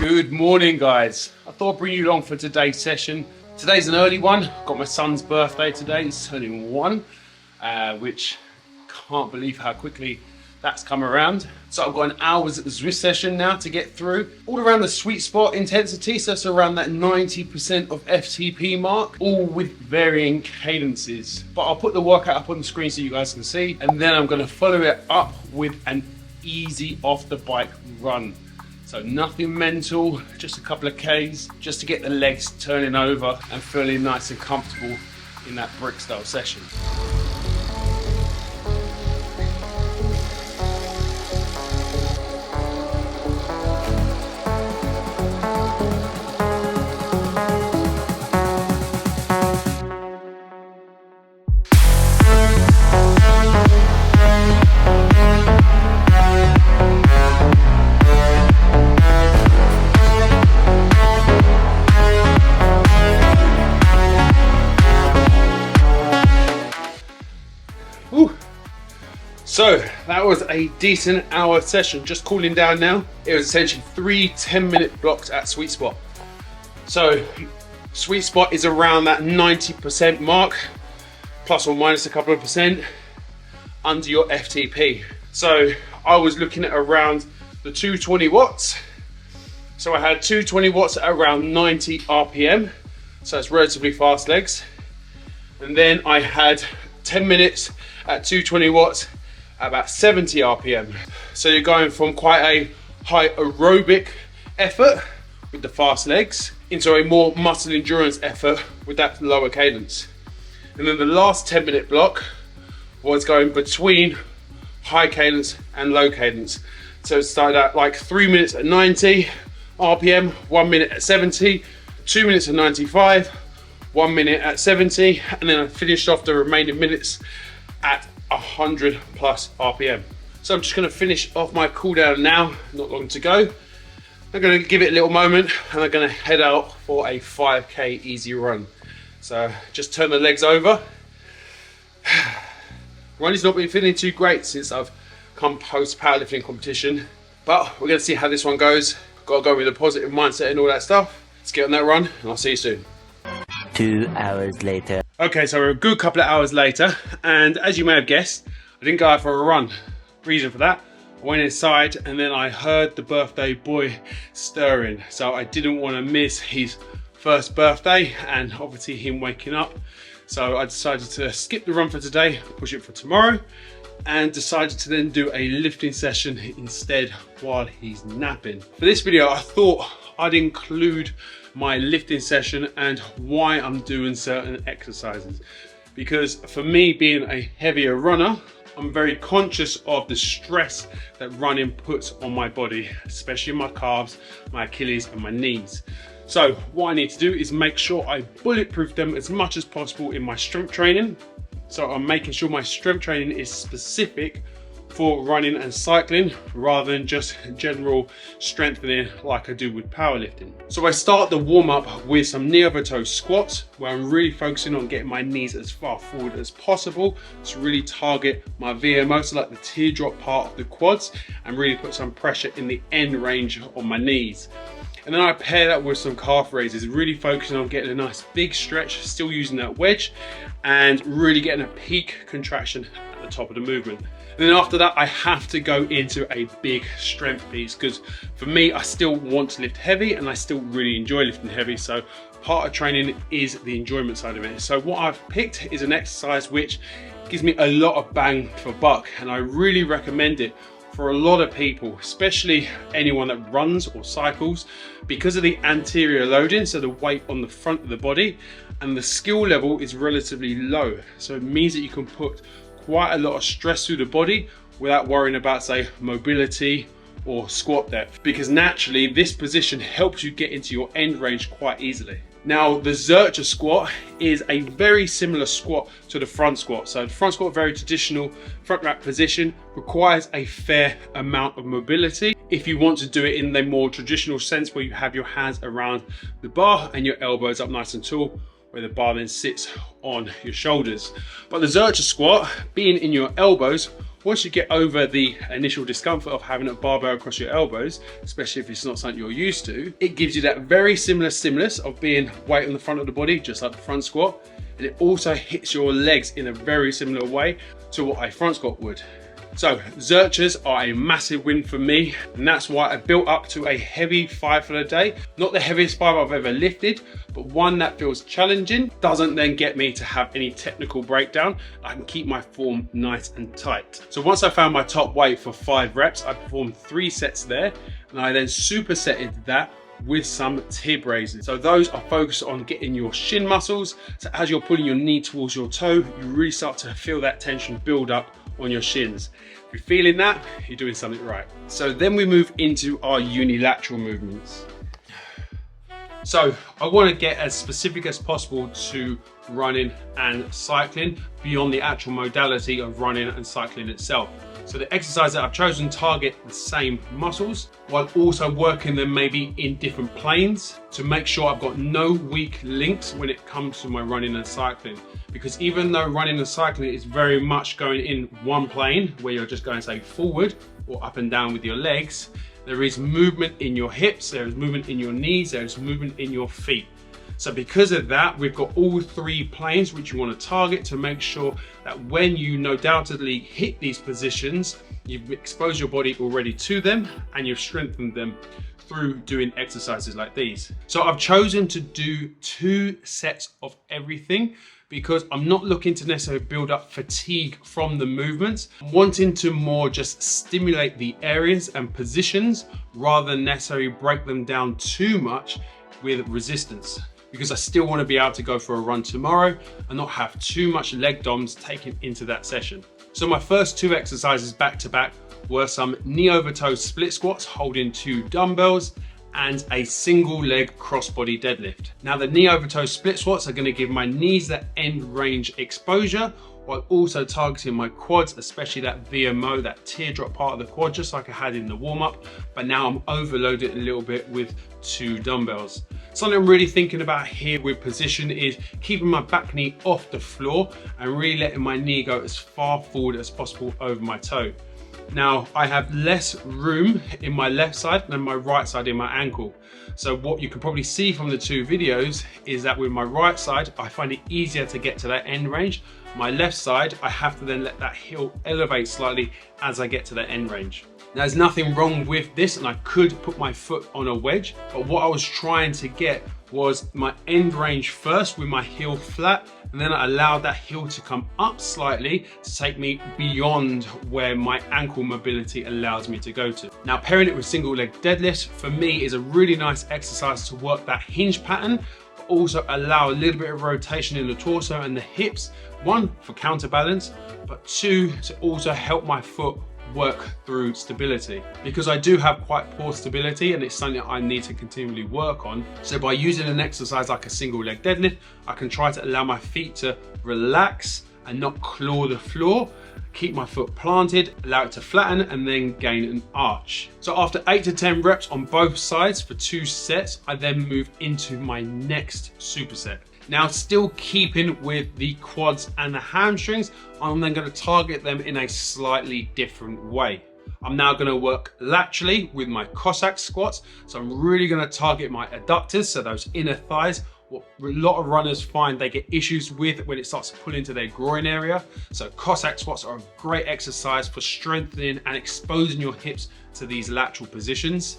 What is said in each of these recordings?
Good morning, guys. I thought I'd bring you along for today's session. Today's an early one. Got my son's birthday today. He's turning 1, which can't believe how quickly that's come around. So I've got an hour's Zwift session now to get through. All around the sweet spot intensity, so it's around that 90% of FTP mark, all with varying cadences. But I'll put the workout up on the screen so you guys can see, and then I'm gonna follow it up with an easy off the bike run. So nothing mental, just a couple of Ks, just to get the legs turning over and feeling nice and comfortable in that brick style session. So that was a decent hour session, just cooling down now. It was essentially 3 10-minute blocks at sweet spot. So sweet spot is around that 90% mark, plus or minus a couple of percent under your FTP. So I was looking at around the 220 watts. So I had 220 watts at around 90 RPM. So it's relatively fast legs. And then I had 10 minutes at 220 watts about 70 RPM. So you're going from quite a high aerobic effort with the fast legs into a more muscle endurance effort with that lower cadence. And then the last 10-minute block was going between high cadence and low cadence. So it started at like 3 minutes at 90 RPM, 1 minute at 70, 2 minutes at 95, 1 minute at 70, and then I finished off the remaining minutes at 100 plus RPM. So I'm just going to finish off my cool down now, not long to go. I'm going to give it a little moment and I'm going to head out for a 5k easy run. So just turn the legs over. Running's not been feeling too great since I've come post powerlifting competition, but we're going to see how this one goes. Got to go with a positive mindset and all that stuff. Let's get on that run and I'll see you soon. 2 hours later. Okay, so we're a good couple of hours later, and as you may have guessed, I didn't go out for a run. Reason for that, I went inside and then I heard the birthday boy stirring. So I didn't want to miss his first birthday and obviously him waking up. So I decided to skip the run for today, push it for tomorrow, and decided to then do a lifting session instead while he's napping. For this video, I thought I'd include my lifting session and why I'm doing certain exercises, because for me, being a heavier runner, I'm very conscious of the stress that running puts on my body, especially my calves, my Achilles and my knees. So what I need to do is make sure I bulletproof them as much as possible in my strength training. So I'm making sure my strength training is specific for running and cycling rather than just general strengthening like I do with powerlifting. So I start the warm up with some knee over toe squats, where I'm really focusing on getting my knees as far forward as possible to really target my VMO, so like the teardrop part of the quads, and really put some pressure in the end range on my knees. And then I pair that with some calf raises, really focusing on getting a nice big stretch, still using that wedge, and really getting a peak contraction at the top of the movement. And then after that, I have to go into a big strength piece, because for me, I still want to lift heavy and I still really enjoy lifting heavy. So part of training is the enjoyment side of it. So what I've picked is an exercise which gives me a lot of bang for buck, and I really recommend it for a lot of people, especially anyone that runs or cycles, because of the anterior loading, so the weight on the front of the body, and the skill level is relatively low. So it means that you can put quite a lot of stress through the body without worrying about, say, mobility or squat depth, because naturally this position helps you get into your end range quite easily. Now, the Zercher squat is a very similar squat to the front squat. So the front squat, very traditional front rack position, requires a fair amount of mobility if you want to do it in the more traditional sense, where you have your hands around the bar and your elbows up nice and tall, where the bar then sits on your shoulders. But the Zercher squat, being in your elbows, once you get over the initial discomfort of having a barbell across your elbows, especially if it's not something you're used to, it gives you that very similar stimulus of being weight on the front of the body, just like the front squat. And it also hits your legs in a very similar way to what a front squat would. So Zerchers are a massive win for me, and that's why I built up to a heavy 5 for the day. Not the heaviest 5 I've ever lifted, but one that feels challenging, doesn't then get me to have any technical breakdown. I can keep my form nice and tight. So once I found my top weight for 5 reps, I performed 3 sets there, and I then supersetted that with some tib raises. So those are focused on getting your shin muscles. So as you're pulling your knee towards your toe, you really start to feel that tension build up on your shins. If you're feeling that, you're doing something right. So then we move into our unilateral movements. So I want to get as specific as possible to running and cycling beyond the actual modality of running and cycling itself. So the exercise that I've chosen target the same muscles while also working them maybe in different planes to make sure I've got no weak links when it comes to my running and cycling. Because even though running and cycling is very much going in one plane where you're just going, say, forward or up and down with your legs, there is movement in your hips, there is movement in your knees, there is movement in your feet. So because of that, we've got all 3 planes which you want to target to make sure that when you no doubtedly hit these positions, you've exposed your body already to them and you've strengthened them through doing exercises like these. So I've chosen to do 2 sets of everything because I'm not looking to necessarily build up fatigue from the movements. I'm wanting to more just stimulate the areas and positions rather than necessarily break them down too much with resistance, because I still want to be able to go for a run tomorrow and not have too much leg DOMs taken into that session. So my first 2 exercises back to back were some knee over toe split squats holding 2 dumbbells and a single leg crossbody deadlift. Now the knee over toe split squats are going to give my knees that end range exposure while also targeting my quads, especially that VMO, that teardrop part of the quad, just like I had in the warm up, but now I'm overloaded a little bit with 2 dumbbells. Something I'm really thinking about here with position is keeping my back knee off the floor and really letting my knee go as far forward as possible over my toe. Now I have less room in my left side than my right side in my ankle. So what you can probably see from the 2 videos is that with my right side, I find it easier to get to that end range. My left side, I have to then let that heel elevate slightly as I get to that end range. Now, there's nothing wrong with this, and I could put my foot on a wedge, but what I was trying to get was my end range first with my heel flat, and then I allowed that heel to come up slightly to take me beyond where my ankle mobility allows me to go to. Now, pairing it with single leg deadlifts for me is a really nice exercise to work that hinge pattern, but also allow a little bit of rotation in the torso and the hips, 1 for counterbalance, but 2 to also help my foot work through stability, because I do have quite poor stability and it's something that I need to continually work on. So by using an exercise like a single leg deadlift, I can try to allow my feet to relax and not claw the floor, keep my foot planted, allow it to flatten and then gain an arch. So after 8 to 10 reps on both sides for 2 sets, I then move into my next superset. Now, still keeping with the quads and the hamstrings, I'm then going to target them in a slightly different way. I'm now going to work laterally with my Cossack squats. So I'm really going to target my adductors, so those inner thighs, what a lot of runners find they get issues with when it starts to pull into their groin area. So Cossack squats are a great exercise for strengthening and exposing your hips to these lateral positions.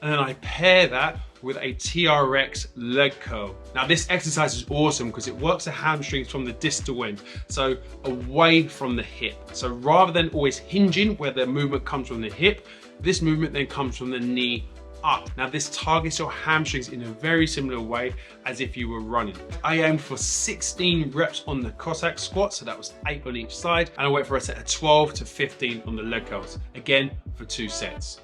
And then I pair that with a TRX leg curl. Now this exercise is awesome because it works the hamstrings from the distal end, so away from the hip. So rather than always hinging where the movement comes from the hip, this movement then comes from the knee up. Now this targets your hamstrings in a very similar way as if you were running. I aim for 16 reps on the Cossack squat, so that was 8 on each side, and I went for a set of 12 to 15 on the leg curls, again for 2 sets.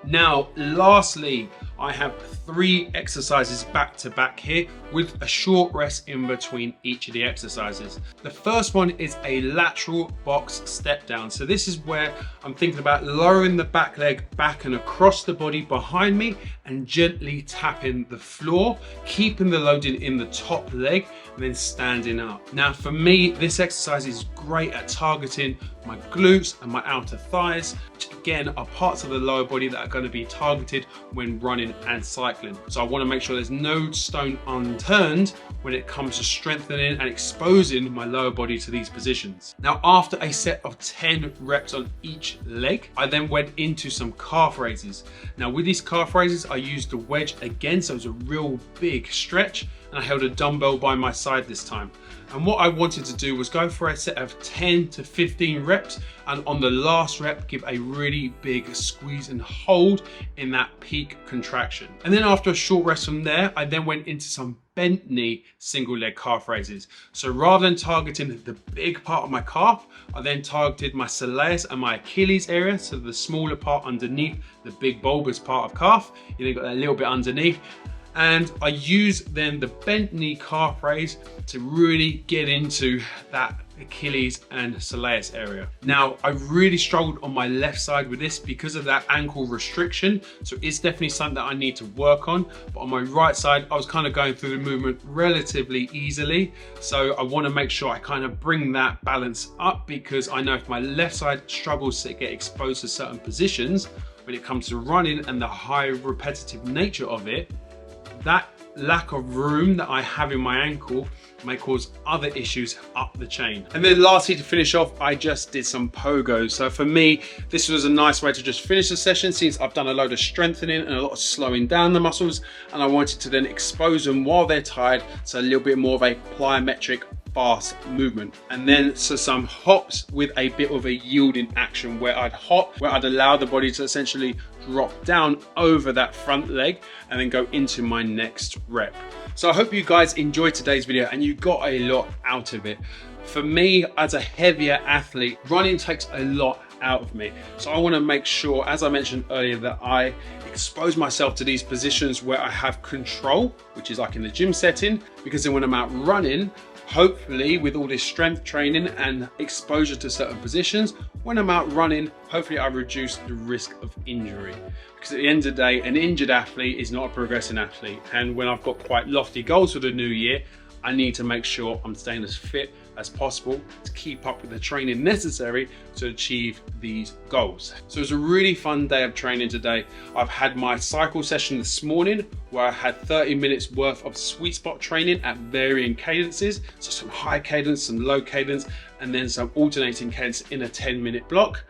Now, lastly, I have 3 exercises back to back here with a short rest in between each of the exercises. The first one is a lateral box step down. So this is where I'm thinking about lowering the back leg back and across the body behind me and gently tapping the floor, keeping the loading in the top leg and then standing up. Now for me, this exercise is great at targeting my glutes and my outer thighs, which again are parts of the lower body that are going to be targeted when running and cycling. So I want to make sure there's no stone unturned when it comes to strengthening and exposing my lower body to these positions. Now after a set of 10 reps on each leg, I then went into some calf raises. Now with these calf raises, I used the wedge again, so it was a real big stretch, and I held a dumbbell by my side this time. And what I wanted to do was go for a set of 10 to 15 reps, and on the last rep, give a really big squeeze and hold in that peak contraction. And then after a short rest from there, I then went into some bent knee single leg calf raises. So rather than targeting the big part of my calf, I then targeted my soleus and my Achilles area, so the smaller part underneath the big bulbous part of calf. You then got that little bit underneath. And I use then the bent knee calf raise to really get into that Achilles and soleus area. Now, I really struggled on my left side with this because of that ankle restriction. So it's definitely something that I need to work on. But on my right side, I was kind of going through the movement relatively easily. So I want to make sure I kind of bring that balance up, because I know if my left side struggles to get exposed to certain positions when it comes to running and the high repetitive nature of it, that lack of room that I have in my ankle may cause other issues up the chain. And then lastly, to finish off, I just did some pogos. So for me, this was a nice way to just finish the session, since I've done a load of strengthening and a lot of slowing down the muscles, and I wanted to then expose them while they're tired, so a little bit more of a plyometric fast movement. And then so some hops with a bit of a yielding action, where I'd hop, where I'd allow the body to essentially drop down over that front leg and then go into my next rep. So I hope you guys enjoyed today's video and you got a lot out of it. For me, as a heavier athlete, running takes a lot out of me. So I want to make sure, as I mentioned earlier, that I expose myself to these positions where I have control, which is like in the gym setting, because then when I'm out running, hopefully with all this strength training and exposure to certain positions, when I'm out running, hopefully I reduce the risk of injury. Because at the end of the day, an injured athlete is not a progressing athlete. And when I've got quite lofty goals for the new year, I need to make sure I'm staying as fit as possible to keep up with the training necessary to achieve these goals. So it was a really fun day of training today. I've had my cycle session this morning where I had 30 minutes worth of sweet spot training at varying cadences. So some high cadence, some low cadence, and then some alternating cadence in a 10-minute block.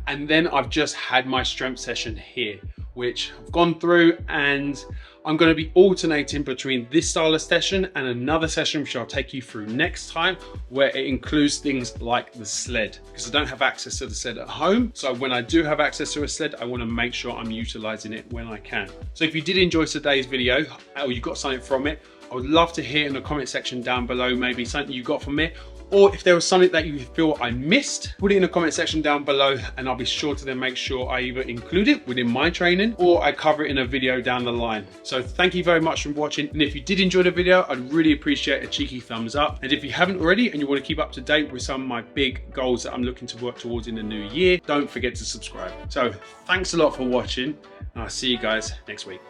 And then I've just had my strength session here, which I've gone through, and I'm going to be alternating between this style of session and another session which I'll take you through next time, where it includes things like the sled, because I don't have access to the sled at home. So when I do have access to a sled, I want to make sure I'm utilizing it when I can. So if you did enjoy today's video, or you got something from it, I would love to hear in the comment section down below, maybe something you got from it, or if there was something that you feel I missed, put it in the comment section down below, and I'll be sure to then make sure I either include it within my training or I cover it in a video down the line. So thank you very much for watching. And if you did enjoy the video, I'd really appreciate a cheeky thumbs up. And if you haven't already and you want to keep up to date with some of my big goals that I'm looking to work towards in the new year, don't forget to subscribe. So thanks a lot for watching, and I'll see you guys next week.